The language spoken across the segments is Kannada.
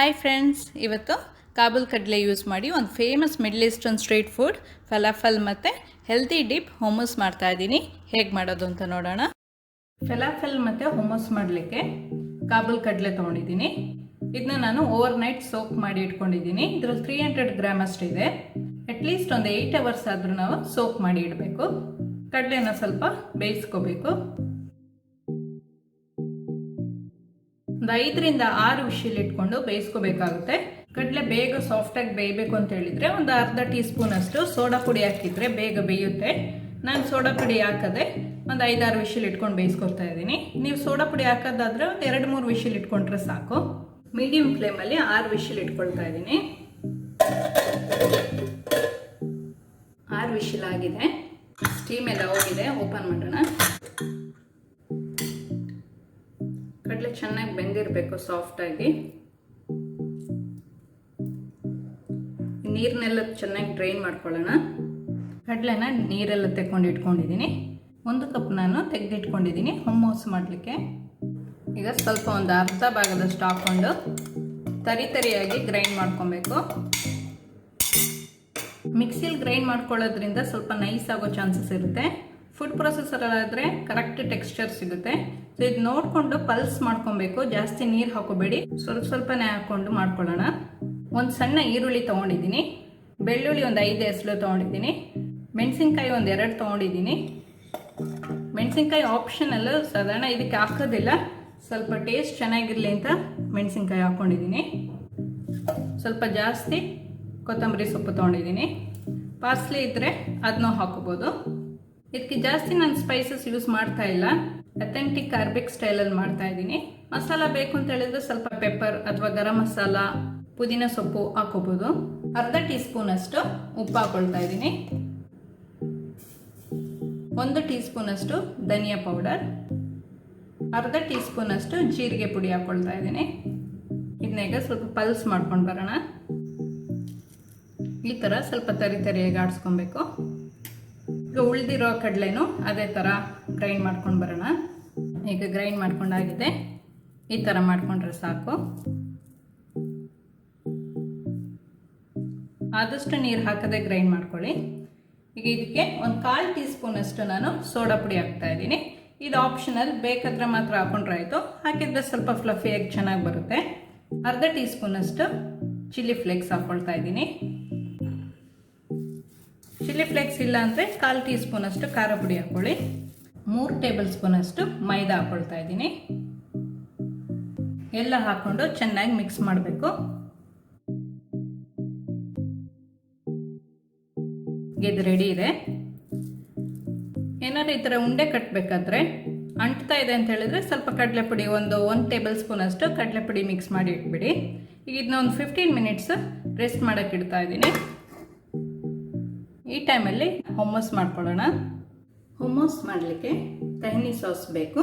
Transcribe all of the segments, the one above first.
ಹಾಯ್ ಫ್ರೆಂಡ್ಸ್, ಇವತ್ತು ಕಾಬೂಲ್ ಕಡಲೆ ಯೂಸ್ ಮಾಡಿ ಒಂದು famous middle eastern street food falafel ಮತ್ತು ಹೆಲ್ತಿ ಡಿಪ್ ಹುಮ್ಮಸ್ ಮಾಡ್ತಾ ಇದ್ದೀನಿ. ಹೇಗೆ ಮಾಡೋದು ಅಂತ ನೋಡೋಣ. ಫಲಾಫಲ್ ಮತ್ತು ಹುಮ್ಮಸ್ ಮಾಡಲಿಕ್ಕೆ ಕಾಬೂಲ್ ಕಡಲೆ ತೊಗೊಂಡಿದ್ದೀನಿ. ಇದನ್ನ ನಾನು ಓವರ್ ನೈಟ್ ಸೋಕ್ ಮಾಡಿ ಇಟ್ಕೊಂಡಿದ್ದೀನಿ. ಇದರಲ್ಲಿ 300 ಗ್ರಾಮ್ ಅಷ್ಟಿದೆ. ಅಟ್ಲೀಸ್ಟ್ ಒಂದು 8 ಅವರ್ಸ್ ಆದರೂ ನಾವು ಸೋಕ್ ಮಾಡಿ ಇಡಬೇಕು. ಕಡಲೆನ ಸ್ವಲ್ಪ ಬೇಯಿಸ್ಕೋಬೇಕು. ಒಂದು 5ರಿಂದ 6 ವಿಷಲ್ ಇಟ್ಕೊಂಡು ಬೇಯಿಸ್ಕೋಬೇಕಾಗುತ್ತೆ. ಕಡಲೆ ಬೇಗ ಸಾಫ್ಟಾಗಿ ಬೇಯಬೇಕು ಅಂತ ಹೇಳಿದ್ರೆ ಒಂದು ಅರ್ಧ ಟೀ ಸ್ಪೂನ್ ಅಷ್ಟು ಸೋಡಾ ಪುಡಿ ಹಾಕಿದ್ರೆ ಬೇಗ ಬೇಯುತ್ತೆ. ನಾನು ಸೋಡಾ ಪುಡಿ ಹಾಕದೆ ಒಂದು 5-6 ವಿಷಲ್ ಇಟ್ಕೊಂಡು ಬೇಯಿಸ್ಕೊಳ್ತಾ ಇದ್ದೀನಿ. ನೀವು ಸೋಡಾ ಪುಡಿ ಹಾಕೋದಾದ್ರೆ ಒಂದು 2-3 ವಿಷಲ್ ಇಟ್ಕೊಂಡ್ರೆ ಸಾಕು. ಮೀಡಿಯಂ ಫ್ಲೇಮಲ್ಲಿ 6 ವಿಷಲ್ ಇಟ್ಕೊಳ್ತಾ ಇದ್ದೀನಿ. 6 ವಿಷಲ್ ಆಗಿದೆ. ಸ್ಟೀಮ್ ಎಲ್ಲ ಹೋಗಿದೆ. ಓಪನ್ ಮಾಡೋಣ. ಕಡಲೆ ಚೆನ್ನಾಗಿ ಬೆಂದಿರಬೇಕು ಸಾಫ್ಟಾಗಿ. ನೀರನ್ನೆಲ್ಲ ಚೆನ್ನಾಗಿ ಡ್ರೈನ್ ಮಾಡ್ಕೊಳ್ಳೋಣ. ಕಡಲೆನ ನೀರೆಲ್ಲ ತೆಕ್ಕೊಂಡು ಇಟ್ಕೊಂಡಿದ್ದೀನಿ. 1 ಕಪ್ ನಾನು ತೆಗೆದಿಟ್ಕೊಂಡಿದ್ದೀನಿ ಹುಮ್ಮಸ್ ಮಾಡಲಿಕ್ಕೆ. ಈಗ ಸ್ವಲ್ಪ ಒಂದು ಅರ್ಧ ಭಾಗದಷ್ಟು ಹಾಕ್ಕೊಂಡು ತರಿಯಾಗಿ ಗ್ರೈಂಡ್ ಮಾಡ್ಕೊಬೇಕು. ಮಿಕ್ಸಿಲಿ ಗ್ರೈಂಡ್ ಮಾಡ್ಕೊಳ್ಳೋದ್ರಿಂದ ಸ್ವಲ್ಪ ನೈಸ್ ಆಗೋ ಚಾನ್ಸಸ್ ಇರುತ್ತೆ. ಫುಡ್ ಪ್ರೊಸೆಸರ್ ಕರೆಕ್ಟ್ ಟೆಕ್ಸ್ಚರ್ ಸಿಗುತ್ತೆ. ಸೊ ಇದು ನೋಡಿಕೊಂಡು ಪಲ್ಸ್ ಮಾಡ್ಕೊಬೇಕು. ಜಾಸ್ತಿ ನೀರು ಹಾಕೋಬೇಡಿ, ಸ್ವಲ್ಪನೇ ಹಾಕ್ಕೊಂಡು ಮಾಡ್ಕೊಳ್ಳೋಣ. ಒಂದು ಸಣ್ಣ ಈರುಳ್ಳಿ ತೊಗೊಂಡಿದ್ದೀನಿ. ಬೆಳ್ಳುಳ್ಳಿ ಒಂದು 5 ಎಸಳು ತೊಗೊಂಡಿದ್ದೀನಿ. ಮೆಣಸಿನ್ಕಾಯಿ ಒಂದು 2 ತೊಗೊಂಡಿದ್ದೀನಿ. ಮೆಣಸಿನ್ಕಾಯಿ ಆಪ್ಷನಲ್, ಸಾಧಾರಣ ಇದಕ್ಕೆ ಹಾಕೋದಿಲ್ಲ. ಸ್ವಲ್ಪ ಟೇಸ್ಟ್ ಚೆನ್ನಾಗಿರಲಿ ಅಂತ ಮೆಣಸಿನ್ಕಾಯಿ ಹಾಕ್ಕೊಂಡಿದ್ದೀನಿ. ಸ್ವಲ್ಪ ಜಾಸ್ತಿ ಕೊತ್ತಂಬರಿ ಸೊಪ್ಪು ತೊಗೊಂಡಿದ್ದೀನಿ. ಪಾರ್ಸ್ಲಿ ಇದ್ದರೆ ಅದನ್ನೂ ಹಾಕೋಬೋದು. ಇದಕ್ಕೆ ಜಾಸ್ತಿ ನಾನು ಸ್ಪೈಸಸ್ ಯೂಸ್ ಮಾಡ್ತಾ ಇಲ್ಲ. ಅಥೆಂಟಿಕ್ ಅರ್ಬಿಕ್ ಸ್ಟೈಲಲ್ಲಿ ಮಾಡ್ತಾ ಇದ್ದೀನಿ. ಮಸಾಲ ಬೇಕು ಅಂತ ಹೇಳಿದ್ರೆ ಸ್ವಲ್ಪ ಪೆಪ್ಪರ್ ಅಥವಾ ಗರಂ ಮಸಾಲ, ಪುದೀನ ಸೊಪ್ಪು ಹಾಕೋಬೋದು. ಅರ್ಧ ಟೀ ಸ್ಪೂನ್ ಅಷ್ಟು ಉಪ್ಪು ಹಾಕೊಳ್ತಾ ಇದ್ದೀನಿ. 1 ಟೀ ಸ್ಪೂನ್ ಅಷ್ಟು ಧನಿಯಾ ಪೌಡರ್, ಅರ್ಧ ಟೀ ಸ್ಪೂನ್ ಅಷ್ಟು ಜೀರಿಗೆ ಪುಡಿ ಹಾಕೊಳ್ತಾ ಇದ್ದೀನಿ. ಇದನ್ನೀಗ ಸ್ವಲ್ಪ ಪಲ್ಸ್ ಮಾಡ್ಕೊಂಡು ಬರೋಣ. ಈ ಥರ ಸ್ವಲ್ಪ ತರಿಯಾಗಿ ಆಡಿಸ್ಕೊಬೇಕು. ಈಗ ಉಳಿದಿರೋ ಕಡಲೆನೂ ಅದೇ ಥರ ಗ್ರೈಂಡ್ ಮಾಡ್ಕೊಂಡು ಬರೋಣ. ಈಗ ಗ್ರೈಂಡ್ ಮಾಡ್ಕೊಂಡಾಗಿದೆ. ಈ ಥರ ಮಾಡ್ಕೊಂಡ್ರೆ ಸಾಕು. ಆದಷ್ಟು ನೀರು ಹಾಕದೆ ಗ್ರೈಂಡ್ ಮಾಡ್ಕೊಳ್ಳಿ. ಈಗ ಇದಕ್ಕೆ ಒಂದು 1/4 ಟೀ ಸ್ಪೂನ್ ಅಷ್ಟು ನಾನು ಸೋಡಾ ಪುಡಿ ಹಾಕ್ತಾ ಇದ್ದೀನಿ. ಇದು ಆಪ್ಷನಲ್, ಬೇಕಾದ್ರೆ ಮಾತ್ರ ಹಾಕೊಂಡ್ರೆ ಆಯಿತು. ಹಾಕಿದ್ರೆ ಸ್ವಲ್ಪ ಫ್ಲಫಿಯಾಗಿ ಚೆನ್ನಾಗಿ ಬರುತ್ತೆ. ಅರ್ಧ ಟೀ ಸ್ಪೂನ್ ಅಷ್ಟು ಚಿಲ್ಲಿ ಫ್ಲೇಕ್ಸ್ ಹಾಕ್ಕೊಳ್ತಾ ಇದ್ದೀನಿ. ಚಿಲ್ಲಿ ಫ್ಲೇಕ್ಸ್ ಇಲ್ಲ ಅಂದರೆ 1/4 ಟೀ ಸ್ಪೂನ್ ಅಷ್ಟು ಖಾರ ಪುಡಿ ಹಾಕ್ಕೊಳ್ಳಿ. 3 ಟೇಬಲ್ ಸ್ಪೂನ್ ಅಷ್ಟು ಮೈದಾ ಹಾಕ್ಕೊಳ್ತಾ ಇದ್ದೀನಿ. ಎಲ್ಲ ಹಾಕ್ಕೊಂಡು ಚೆನ್ನಾಗಿ ಮಿಕ್ಸ್ ಮಾಡಬೇಕು. ಇದು ರೆಡಿ ಇದೆ. ಏನಾದ್ರು ಈ ಥರ ಉಂಡೆ ಕಟ್ಟಬೇಕಾದ್ರೆ ಅಂಟ್ತಾ ಇದೆ ಅಂತ ಹೇಳಿದ್ರೆ ಸ್ವಲ್ಪ ಕಡಲೆಪುಡಿ, 1 ಟೇಬಲ್ ಸ್ಪೂನ್ ಅಷ್ಟು ಕಡಲೆಪುಡಿ ಮಿಕ್ಸ್ ಮಾಡಿ ಇಟ್ಬಿಡಿ. ಈಗ ಇದನ್ನ ಒಂದು 15 ಮಿನಿಟ್ಸ್ ರೆಸ್ಟ್ ಮಾಡೋಕ್ಕೆ ಇಡ್ತಾ ಇದ್ದೀನಿ. ಈ ಟೈಮಲ್ಲಿ ಹುಮ್ಮಸ್ ಮಾಡ್ಕೊಳ್ಳೋಣ. ಹುಮ್ಮಸ್ ಮಾಡಲಿಕ್ಕೆ ತಹಿನಿ ಸಾಸ್ ಬೇಕು.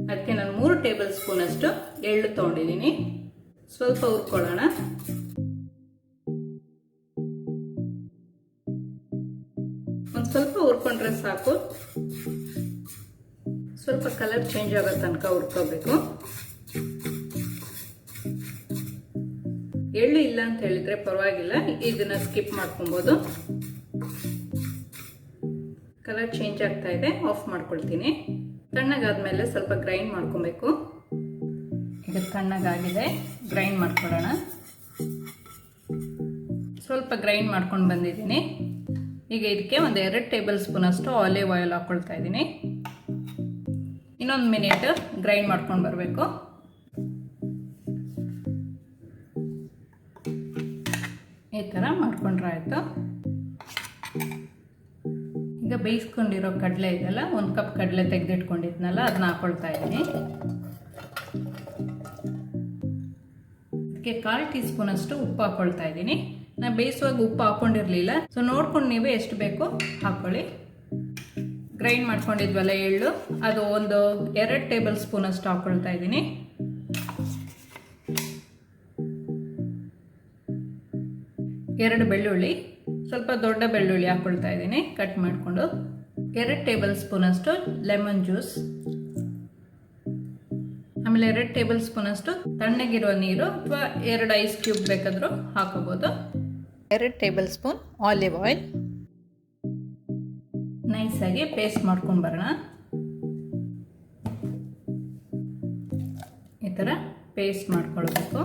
ಅದಕ್ಕೆ ನಾನು 3 ಟೇಬಲ್ ಸ್ಪೂನ್ ಅಷ್ಟು ಎಳ್ಳು ತೊಗೊಂಡಿದ್ದೀನಿ. ಸ್ವಲ್ಪ ಹುರ್ಕೊಳ್ಳೋಣ. ಒಂದು ಸ್ವಲ್ಪ ಹುರ್ಕೊಂಡ್ರೆ ಸಾಕು. ಸ್ವಲ್ಪ ಕಲರ್ ಚೇಂಜ್ ಆಗೋ ತನಕ ಹುರ್ಕೋಬೇಕು. ಎಳ್ಳು ಇಲ್ಲ ಅಂತ ಹೇಳಿದ್ರೆ ಪರವಾಗಿಲ್ಲ, ಇದನ್ನ ಸ್ಕಿಪ್ ಮಾಡ್ಕೊಬೋದು. ಕಲರ್ ಚೇಂಜ್ ಆಗ್ತಾ ಇದೆ, ಆಫ್ ಮಾಡ್ಕೊಳ್ತೀನಿ. ತಣ್ಣಗಾದ್ಮೇಲೆ ಸ್ವಲ್ಪ ಗ್ರೈಂಡ್ ಮಾಡ್ಕೊಬೇಕು. ಈಗ ತಣ್ಣಗಾಗಿದೆ, ಗ್ರೈಂಡ್ ಮಾಡ್ಕೊಳ್ಳೋಣ. ಸ್ವಲ್ಪ ಗ್ರೈಂಡ್ ಮಾಡ್ಕೊಂಡು ಬಂದಿದ್ದೀನಿ. ಈಗ ಇದಕ್ಕೆ ಒಂದು 2 ಟೇಬಲ್ ಸ್ಪೂನ್ ಅಷ್ಟು ಆಲಿವ್ ಆಯಿಲ್ ಹಾಕ್ಕೊಳ್ತಾ ಇದ್ದೀನಿ. ಇನ್ನೊಂದು ಮಿನಿಟ್ ಗ್ರೈಂಡ್ ಮಾಡ್ಕೊಂಡು ಬರಬೇಕು. ಈ ಥರ ಮಾಡ್ಕೊಂಡ್ರೆ ಆಯಿತು. ಈಗ ಬೇಯಿಸ್ಕೊಂಡಿರೋ ಕಡಲೆ ಇದೆಲ್ಲ, 1 ಕಪ್ ಕಡಲೆ ತೆಗೆದಿಟ್ಕೊಂಡಿದ್ನಲ್ಲ ಅದನ್ನ ಹಾಕೊಳ್ತಾ ಇದ್ದೀನಿ. ಅದಕ್ಕೆ 1/4 ಟೀ ಸ್ಪೂನ್ ಅಷ್ಟು ಉಪ್ಪು ಹಾಕೊಳ್ತಾ ಇದ್ದೀನಿ. ನಾನು ಬೇಯಿಸುವಾಗ ಉಪ್ಪು ಹಾಕೊಂಡಿರಲಿಲ್ಲ. ಸೊ ನೋಡ್ಕೊಂಡು ನೀವು ಎಷ್ಟು ಬೇಕೋ ಹಾಕ್ಕೊಳ್ಳಿ. ಗ್ರೈಂಡ್ ಮಾಡ್ಕೊಂಡಿದ್ವಲ್ಲ ಎಳ್ಳು, ಅದು ಒಂದು 2 ಟೇಬಲ್ ಸ್ಪೂನ್ ಅಷ್ಟು ಹಾಕ್ಕೊಳ್ತಾ ಇದ್ದೀನಿ. ಎರಡು ಬೆಳ್ಳುಳ್ಳಿ, ಸ್ವಲ್ಪ ದೊಡ್ಡ ಬೆಳ್ಳುಳ್ಳಿ ಹಾಕ್ಕೊಳ್ತಾ ಇದ್ದೀನಿ ಕಟ್ ಮಾಡಿಕೊಂಡು. 2 ಟೇಬಲ್ ಸ್ಪೂನ್ ಅಷ್ಟು ಲೆಮನ್ ಜ್ಯೂಸ್, ಆಮೇಲೆ 2 ಟೇಬಲ್ ಸ್ಪೂನ್ ಅಷ್ಟು ತಣ್ಣಗಿರುವ ನೀರು ಅಥವಾ 2 ಐಸ್ ಕ್ಯೂಬ್ ಬೇಕಾದರೂ ಹಾಕೋಬಹುದು. 2 ಟೇಬಲ್ ಸ್ಪೂನ್ ಆಲಿವ್ ಆಯಿಲ್. ನೈಸಾಗಿ ಪೇಸ್ಟ್ ಮಾಡ್ಕೊಂಡು ಬರೋಣ. ಈ ಥರ ಪೇಸ್ಟ್ ಮಾಡ್ಕೊಳ್ಬೇಕು.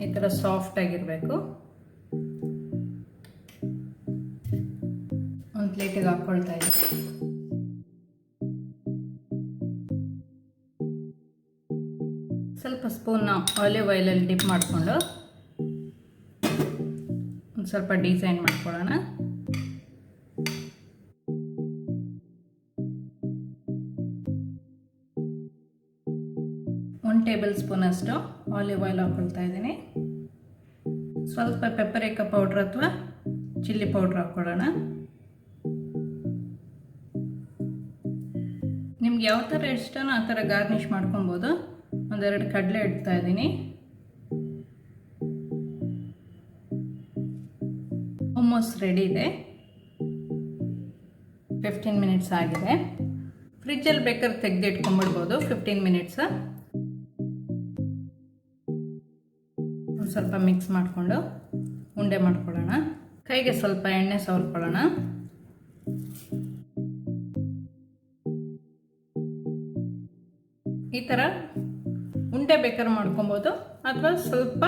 ಈ ಥರ ಸಾಫ್ಟ್ ಆಗಿರಬೇಕು. ಒಂದು ಪ್ಲೇಟಿಗೆ ಹಾಕ್ಕೊಳ್ತಾ ಇದ್ದೀನಿ. ಸ್ವಲ್ಪ ಸ್ಪೂನ್ನ ಆಲಿವ್ ಆಯಿಲಲ್ಲಿ ಡಿಪ್ ಮಾಡಿಕೊಂಡು ಒಂದು ಸ್ವಲ್ಪ ಡಿಸೈನ್ ಮಾಡ್ಕೊಳ್ಳೋಣ. ಒಂದು ಟೇಬಲ್ ಸ್ಪೂನ್ ಅಷ್ಟು ಆಲಿವ್ ಆಯಿಲ್ ಹಾಕ್ಕೊಳ್ತಾ ಇದ್ದೀನಿ. ಸ್ವಲ್ಪ ಪೆಪ್ಪರಿಕಾ ಪೌಡ್ರ್ ಅಥವಾ ಚಿಲ್ಲಿ ಪೌಡ್ರ್ ಹಾಕ್ಕೊಳ್ಳೋಣ. ನಿಮ್ಗೆ ಯಾವ ಥರ ಇಷ್ಟನೋ ಆ ಥರ ಗಾರ್ನಿಷ್ ಮಾಡ್ಕೊಬೋದು. 1-2 ಕಡಲೆ ಇಡ್ತಾ ಇದ್ದೀನಿ. ಹುಮ್ಮಸ್ ರೆಡಿ ಇದೆ. 15 ಮಿನಿಟ್ಸ್ ಆಗಿದೆ. ಫ್ರಿಜ್ಜಲ್ಲಿ ಬೇಕಾದ್ರೆ ತೆಗೆದು ಇಟ್ಕೊಂಡ್ಬಿಡ್ಬೋದು 15 ಮಿನಿಟ್ಸ್. ಒಂದು ಸ್ವಲ್ಪ ಮಿಕ್ಸ್ ಮಾಡಿಕೊಂಡು ಉಂಡೆ ಮಾಡ್ಕೊಳ್ಳೋಣ. ಕೈಗೆ ಸ್ವಲ್ಪ ಎಣ್ಣೆ ಸವರ್ಕೊಳ್ಳೋಣ. ಈ ಥರ ಉಂಡೆ ಬೇಕಾದ್ರೆ ಮಾಡ್ಕೊಬೋದು ಅಥವಾ ಸ್ವಲ್ಪ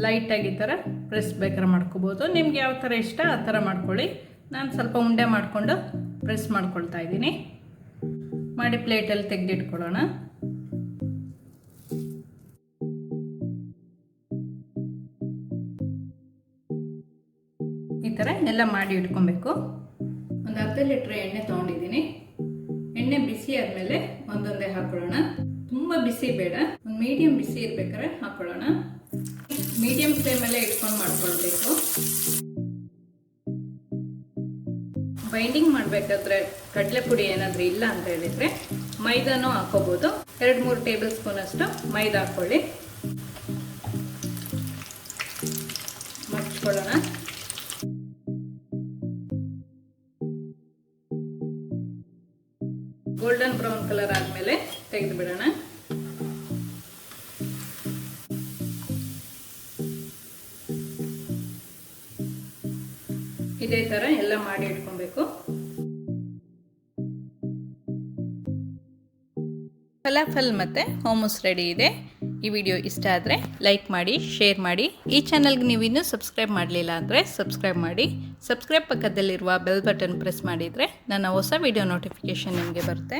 ಲೈಟಾಗಿ ಈ ಥರ ಪ್ರೆಸ್ ಬೇಕಾದ್ರೆ ಮಾಡ್ಕೊಬೋದು. ನಿಮ್ಗೆ ಯಾವ ಥರ ಇಷ್ಟ ಆ ಥರ ಮಾಡ್ಕೊಳ್ಳಿ. ನಾನು ಸ್ವಲ್ಪ ಉಂಡೆ ಮಾಡಿಕೊಂಡು ಪ್ರೆಸ್ ಮಾಡ್ಕೊಳ್ತಾ ಇದ್ದೀನಿ. ಮಾಡಿ ಪ್ಲೇಟಲ್ಲಿ ತೆಗೆದಿಟ್ಕೊಳ್ಳೋಣ. ಈ ಥರ ಎಲ್ಲ ಮಾಡಿ ಇಟ್ಕೊಬೇಕು. ಒಂದು ಅರ್ಧ ಲೀಟ್ರ್ ಎಣ್ಣೆ ತೊಗೊಂಡಿದ್ದೀನಿ. ಎಣ್ಣೆ ಬಿಸಿ ಆದಮೇಲೆ ಒಂದೊಂದೇ ಹಾಕೊಳ್ಳೋಣ. ತುಂಬ ಬಿಸಿ ಬೇಡ, ಒಂದು ಮೀಡಿಯಂ ಬಿಸಿ ಇರ್ಬೇಕಾದ್ರೆ ಹಾಕೊಳ್ಳೋಣ. ಮೀಡಿಯಂ ಫ್ಲೇಮಲ್ಲೇ ಇಟ್ಕೊಂಡು ಮಾಡ್ಕೊಳ್ಬೇಕು. ಬೈಂಡಿಂಗ್ ಮಾಡಬೇಕಾದ್ರೆ ಕಡಲೆ ಪುಡಿ ಏನಾದರೂ ಇಲ್ಲ ಅಂತ ಹೇಳಿದರೆ ಮೈದಾನೂ ಹಾಕೋಬೋದು. 2-3 ಟೇಬಲ್ ಸ್ಪೂನ್ ಅಷ್ಟು ಮೈದಾ ಹಾಕ್ಕೊಳ್ಳಿ. ಮಡ್ಚ್ಕೊಳ್ಳೋಣ. ಗೋಲ್ಡನ್ ಬ್ರೌನ್ ಕಲರ್ ಆದಮೇಲೆ ತೆಗೆದು ಬಿಡೋಣ. ಇದೇ ಥರ ಎಲ್ಲ ಮಾಡಿ ಇಟ್ಕೊಬೇಕು. ಫಲಾಫಲ್ ಮತ್ತು ಹೋಮಸ್ ರೆಡಿ ಇದೆ. ಈ ವಿಡಿಯೋ ಇಷ್ಟ ಆದರೆ ಲೈಕ್ ಮಾಡಿ, ಶೇರ್ ಮಾಡಿ. ಈ ಚಾನಲ್ಗೆ ನೀವು ಇನ್ನೂ ಸಬ್ಸ್ಕ್ರೈಬ್ ಮಾಡಲಿಲ್ಲ ಅಂದರೆ ಸಬ್ಸ್ಕ್ರೈಬ್ ಮಾಡಿ. ಸಬ್ಸ್ಕ್ರೈಬ್ ಪಕ್ಕದಲ್ಲಿರುವ ಬೆಲ್ ಬಟನ್ ಪ್ರೆಸ್ ಮಾಡಿದರೆ ನನ್ನ ಹೊಸ ವಿಡಿಯೋ ನೋಟಿಫಿಕೇಷನ್ ನಿಮಗೆ ಬರುತ್ತೆ.